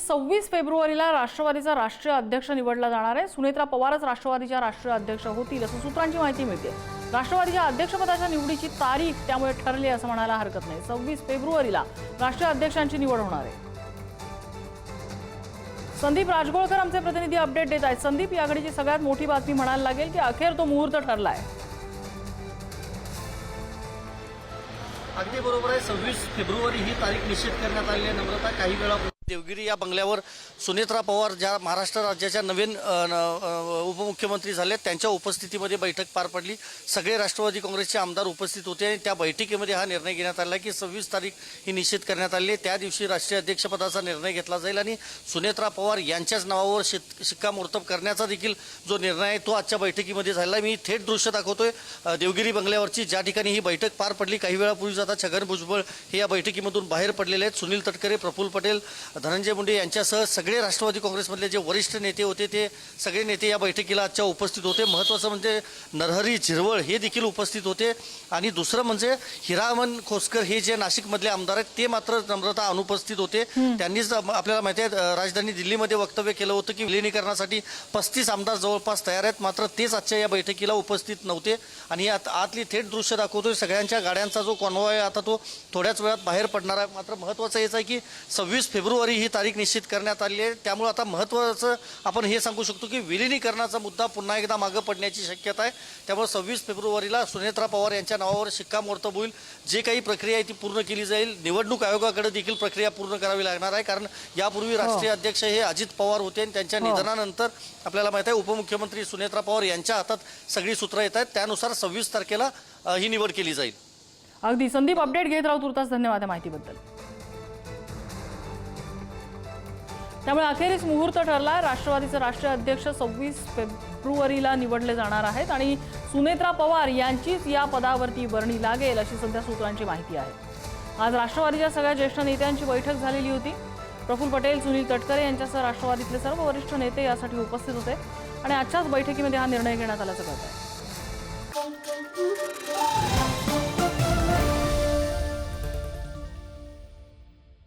26 फेब्रुवारीला राष्ट्रवादीचा राष्ट्रीय अध्यक्ष निवडला जाणार आहे। सुनेत्रा पवारच राष्ट्रवादीच्या राष्ट्रीय अध्यक्ष होतील असं सूत्रांची माहिती मिळते। राष्ट्रवादीच्या अध्यक्षपदाच्या निवडीची तारीख त्यामुळे ठरली असं म्हणायला हरकत नाही। 26 फेब्रुवारीला राष्ट्रीय अध्यक्षांची निवड होणार आहे। संदीप राजगोळकर आमचे प्रतिनिधी अपडेट देत आहेत। संदीप, या घडीची सगळ्यात मोठी बातमी म्हणायला लागेल की अखेर तो मुहूर्त ठरलाय। अगदी बरोबर आहे। 26 फेब्रुवारी ही तारीख निश्चित करण्यात आली आहे। नम्रता, काही वेळा देवगिरी या बंगल्यावर सुनेत्रा पवार ज्या महाराष्ट्र राज्याच्या नवीन उपमुख्यमंत्री झाले त्यांच्या उपस्थितीमध्ये बैठक पार पडली। सगळे राष्ट्रवादी काँग्रेसचे आमदार उपस्थित होते आणि त्या बैठकीमध्ये हा निर्णय घेण्यात आला की 26 तारीख ही निश्चित करण्यात आली आहे। त्या दिवशी राष्ट्रीय अध्यक्षपदाचा निर्णय घेतला जाईल आणि सुनेत्रा पवार यांच्याच नावावर शिक्कामोर्तब करण्याचा देखील जो निर्णय आहे तो आजच्या बैठकीमध्ये झाला। मी थेट दृश्य दाखवतोय देवगिरी बंगल्यावरची, ज्या ठिकाणी ही बैठक पार पडली। काही वेळापूर्वी आता छगन भुजबळ हे या बैठकीमधून बाहेर पडलेले आहेत। सुनील तटकरे, प्रफुल्ल पटेल, धनंजय मुंडे यांच्यासह सगळे राष्ट्रवादी काँग्रेसमधले जे वरिष्ठ नेते होते ते सगळे नेते या बैठकीला आजच्या उपस्थित होते। महत्त्वाचं म्हणजे नरहरी झिरवळ हे देखील उपस्थित होते आणि दुसरं म्हणजे हिरामन खोसकर हे जे नाशिकमधले आमदार आहेत ते मात्र नम्रता अनुपस्थित होते। त्यांनीच आपल्याला माहिती आहे राजधानी दिल्लीमध्ये वक्तव्य केलं होतं की विलिनीकरणासाठी 35 आमदार जवळपास तयार आहेत, मात्र तेच आजच्या या बैठकीला उपस्थित नव्हते। आणि आतली थेट दृश्य दाखवतोय। सगळ्यांच्या गाड्यांचा जो कॉन्वॉय आता तो थोड्याच वेळात बाहेर पडणार आहे। मात्र महत्त्वाचं हेच आहे की 26 फेब्रुवारी ही तारीख निश्चित करण्यात आली आहे। त्यामुळे आता महत्त्वाचं आपण हे सांगू शकतो की विलिनीकरणाचा मुद्दा पुन्हा एकदा मागे पडण्याची शक्यता आहे। त्यामुळे 26 फेब्रुवारीला सुनेत्रा पवार यांच्या नावावर शिक्कामोर्तब होईल। जे काही प्रक्रिया आहे ती पूर्ण केली जाईल। निवडणूक आयोगाकडे देखील प्रक्रिया पूर्ण करावी लागणार आहे, कारण यापूर्वी राष्ट्रीय अध्यक्ष हे अजित पवार होते आणि त्यांच्या निधनानंतर आपल्याला माहिती आहे उपमुख्यमंत्री सुनेत्रा पवार यांच्या हातात सगळी सूत्र येत आहेत। त्यानुसार 26 तारखेला ही निवड केली जाईल। अगदी संदीप, अपडेट घेत राहू तुर्तास। धन्यवाद या माहितीबद्दल। त्यामुळे अखेरीस मुहूर्त ठरला। राष्ट्रवादीचे राष्ट्रीय अध्यक्ष 26 फेब्रुवारीला निवडले जाणार आहेत आणि सुनेत्रा पवार यांचीच या पदावरती वर्णी लागेल अशी सध्या सूत्रांची माहिती आहे। आज राष्ट्रवादीच्या सगळ्या ज्येष्ठ नेत्यांची बैठक झालेली होती। प्रफुल्ल पटेल, सुनील तटकरे यांच्यासह राष्ट्रवादीतले सर्व वरिष्ठ नेते यासाठी उपस्थित होते आणि आजच्याच बैठकीमध्ये हा निर्णय घेण्यात आल्याचं कळत आहे।